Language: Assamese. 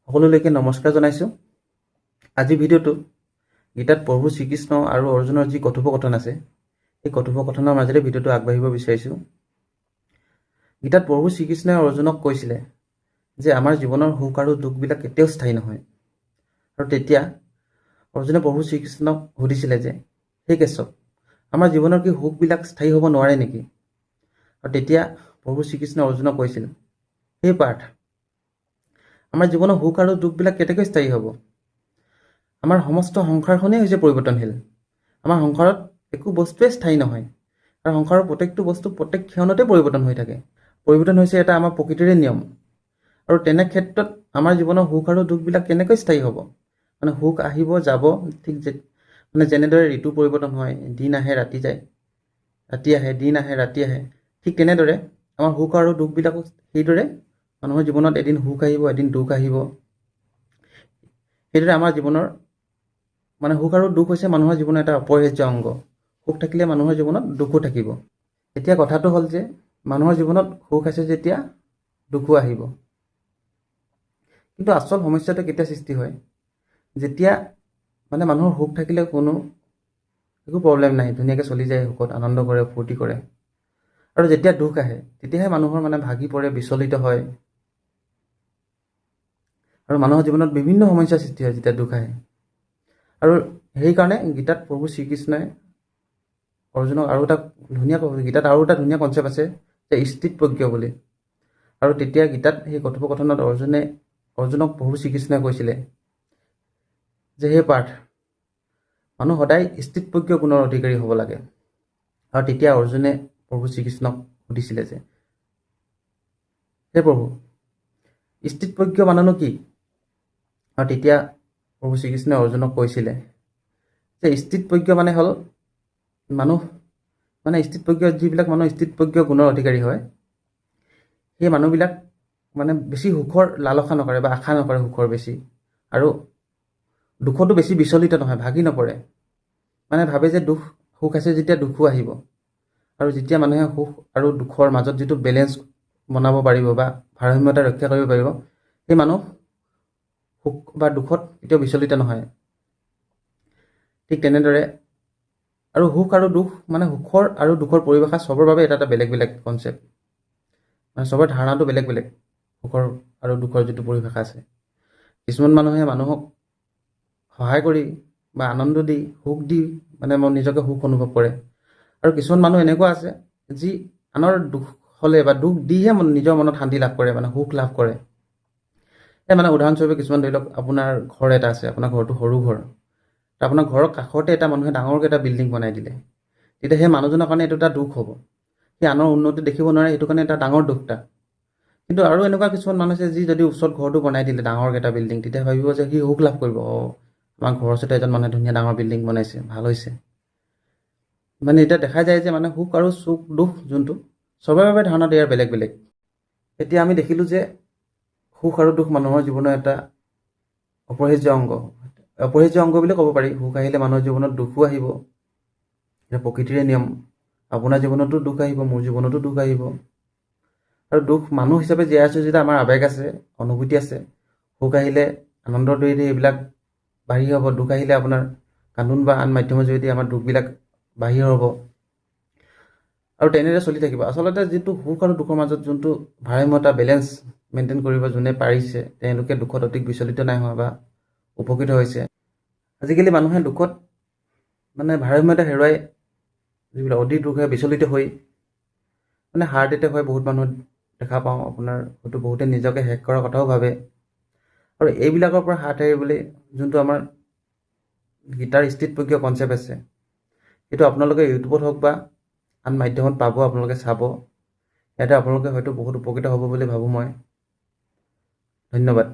সকলোলৈকে নমস্কাৰ জনাইছোঁ। আজি ভিডিঅ'টো গীতাত প্ৰভু শ্ৰীকৃষ্ণ আৰু অৰ্জুনৰ যি কথোপকথন আছে, সেই কথোপকথনৰ মাজেৰে ভিডিঅ'টো আগবাঢ়িব বিচাৰিছোঁ। গীতাত প্ৰভু শ্ৰীকৃষ্ণই অৰ্জুনক কৈছিলে যে আমাৰ জীৱনৰ সুখ আৰু দুখবিলাক কেতিয়াও স্থায়ী নহয়। আৰু তেতিয়া অৰ্জুনে প্ৰভু শ্ৰীকৃষ্ণক সুধিছিলে যে সেই কেশৱ, আমাৰ জীৱনৰ কি সুখবিলাক স্থায়ী হ'ব নোৱাৰে নেকি? আৰু তেতিয়া প্ৰভু শ্ৰীকৃষ্ণই অৰ্জুনক কৈছিল, সেই পাৰ্থ, আমাৰ জীৱনৰ সুখ আৰু দুখবিলাক কেতিয়াকৈ স্থায়ী হ'ব? আমাৰ সমস্ত সংসাৰখনেই হৈছে পৰিৱৰ্তনশীল। আমাৰ সংসাৰত একো বস্তুৱে স্থায়ী নহয়, আৰু সংসাৰৰ প্ৰত্যেকটো বস্তু প্ৰত্যেক ক্ষণতে পৰিৱৰ্তন হৈ থাকে। পৰিৱৰ্তন হৈছে এটা আমাৰ প্ৰকৃতিৰে নিয়ম। আৰু তেনে ক্ষেত্ৰত আমাৰ জীৱনৰ সুখ আৰু দুখবিলাক কেনেকৈ স্থায়ী হ'ব? মানে সুখ আহিব যাব, ঠিক যেনেদৰে ঋতু পৰিৱৰ্তন হয়, দিন আহে ৰাতি যায়, ৰাতি আহে দিন আহে ৰাতি আহে, ঠিক তেনেদৰে আমাৰ সুখ আৰু দুখবিলাকো সেইদৰে মানুহৰ জীৱনত এদিন সুখ আহিব, এদিন দুখ আহিব। সেইদৰে আমাৰ জীৱনৰ সুখ আৰু দুখ হৈছে মানুহৰ জীৱনৰ এটা অপৰিহাৰ্য অংগ। সুখ থাকিলে মানুহৰ জীৱনত দুখো থাকিব। এতিয়া কথাটো হ'ল যে মানুহৰ জীৱনত সুখ আছে যেতিয়া দুখো আহিব। কিন্তু আচল সমস্যাটো কেতিয়া সৃষ্টি হয়? যেতিয়া মানুহৰ সুখ থাকিলে একো প্ৰব্লেম নাই, ধুনীয়াকৈ চলি যায়, সুখত আনন্দ কৰে, ফূৰ্তি কৰে। আৰু যেতিয়া দুখ আহে তেতিয়াহে মানুহৰ ভাগি পৰে, বিচলিত হয়। আৰু মানুহৰ জীৱনত বিভিন্ন সমস্যাৰ সৃষ্টি হয় যেতিয়া দুখ আহে। আৰু সেইকাৰণে গীতাত প্ৰভু শ্ৰীকৃষ্ণই অৰ্জুনক গীতাত আৰু এটা ধুনীয়া কনচেপ্ট আছে যে স্থিতপ্ৰজ্ঞ বুলি। আৰু তেতিয়া গীতাত সেই কথোপকথনত অৰ্জুনক প্ৰভু শ্ৰীকৃষ্ণই কৈছিলে যে হে পাৰ্থ, মানুহ সদায় স্থিতপ্ৰজ্ঞ গুণৰ অধিকাৰী হ'ব লাগে। আৰু তেতিয়া অৰ্জুনে প্ৰভু শ্ৰীকৃষ্ণক সুধিছিলে যে হে প্ৰভু, স্থিতপ্ৰজ্ঞ মানেনো কি? আৰু তেতিয়া প্ৰভু শ্ৰীকৃষ্ণই অৰ্জুনক কৈছিলে যে স্থিতপ্ৰজ্ঞ মানে হ'ল যিবিলাক মানুহ স্থিতপ্ৰজ্ঞ গুণৰ অধিকাৰী হয়, সেই মানুহবিলাক বেছি সুখৰ লালসা নকৰে বা আশা নকৰে সুখৰ বেছি। আৰু দুখতো বেছি বিচলিত নহয়, ভাগি নপৰে। ভাবে যে সুখ আছে যেতিয়া দুখো আহিব। আৰু যেতিয়া মানুহে সুখ আৰু দুখৰ মাজত যিটো বেলেঞ্চ বনাব পাৰিব বা ভাৰসাম্যতা ৰক্ষা কৰিব পাৰিব, সেই মানুহ সুখ বা দুখত কেতিয়াও বিচলিত নহয়। ঠিক তেনেদৰে আৰু সুখ আৰু দুখ সুখৰ আৰু দুখৰ পৰিভাষা চবৰ বাবে এটা এটা বেলেগ বেলেগ কনচেপ্ট। চবৰ ধাৰণাটো বেলেগ বেলেগ সুখৰ আৰু দুখৰ যিটো পৰিভাষা আছে। কিছুমান মানুহে মানুহক সহায় কৰি বা আনন্দ দি, সুখ দি নিজকে সুখ অনুভৱ কৰে। আৰু কিছুমান মানুহ এনেকুৱা আছে যি আনৰ দুখ হ'লে বা দুখ দিহে নিজৰ মনত শান্তি লাভ কৰে, সুখ লাভ কৰে। উদাহৰণস্বৰূপে কিছুমান ধৰি লওক, আপোনাৰ ঘৰ এটা আছে, আপোনাৰ ঘৰটো সৰু ঘৰ, আপোনাৰ ঘৰৰ কাষতে এটা মানুহে ডাঙৰকৈ এটা বিল্ডিং বনাই দিলে, তেতিয়া সেই মানুহজনৰ কাৰণে এইটো এটা দুখ হ'ব। সেই আনৰ উন্নতি দেখিব নোৱাৰে, সেইটো কাৰণে এটা ডাঙৰ দুখ তাক। কিন্তু আৰু এনেকুৱা কিছুমান মানুহ আছে যি যদি ওচৰত ঘৰটো বনাই দিলে ডাঙৰকৈ এটা বিল্ডিং, তেতিয়া ভাবিব যে সি সুখ লাভ কৰিব, আমাৰ ঘৰৰ ওচৰতে এজন মানুহে ধুনীয়া ডাঙৰ বিল্ডিং বনাইছে, ভাল হৈছে। এতিয়া দেখা যায় যে সুখ আৰু সুখ দুখ যোনটো চবৰে বাবে ধাৰণাটো ইয়াৰ বেলেগ বেলেগ। এতিয়া আমি দেখিলোঁ যে সুখ আৰু দুখ মানুহৰ জীৱনৰ এটা অপৰিহাৰ্য অংগ বুলি ক'ব পাৰি। সুখ আহিলে মানুহৰ জীৱনত দুখো আহিব, এটা প্ৰকৃতিৰে নিয়ম। আপোনাৰ জীৱনতো দুখ আহিব, মোৰ জীৱনতো দুখ আহিব। আৰু দুখ মানুহ হিচাপে জীয়াই আছোঁ যেতিয়া আমাৰ আৱেগ আছে, অনুভূতি আছে। সুখ আহিলে আনন্দৰ জৰিয়তে এইবিলাক বাহিৰ হ'ব, দুখ আহিলে আপোনাৰ কান্দোন বা আন মাধ্যমৰ জৰিয়তে আমাৰ দুখবিলাক বাহিৰ হ'ব। আৰু তেনেদৰে চলি থাকিব। আচলতে যিটো সুখ আৰু দুখৰ মাজত যোনটো ভাৰসাম্যতা, বেলেঞ্চ মেইনটেইন কৰিব যোনে পাৰিছে, তেওঁলোকে দুখত অধিক বিচলিত নাই হোৱা বা উপকৃত হৈছে। আজিকালি মানুহে দুখত ভাৰসাম্যতা হেৰুৱাই যিবিলাক অধিক দুখে বিচলিত হৈ হাৰ্ট এটেক হয় বহুত মানুহ দেখা পাওঁ। আপোনাৰ হয়তো বহুতে নিজকে শেষ কৰাৰ কথাও ভাবে। আৰু এইবিলাকৰ পৰা হাত সাৰিবলৈ যোনটো আমাৰ গীতাৰ স্থিতপ্ৰজ্ঞ কনচেপ্ট আছে, সেইটো আপোনালোকে ইউটিউবত হওক বা আন মাধ্যমত পাব, আপোনালোকে চাব। ইয়াতে আপোনালোকে হয়তো বহুত উপকৃত হ'ব বুলি ভাবোঁ মই। ধন্যবাদ।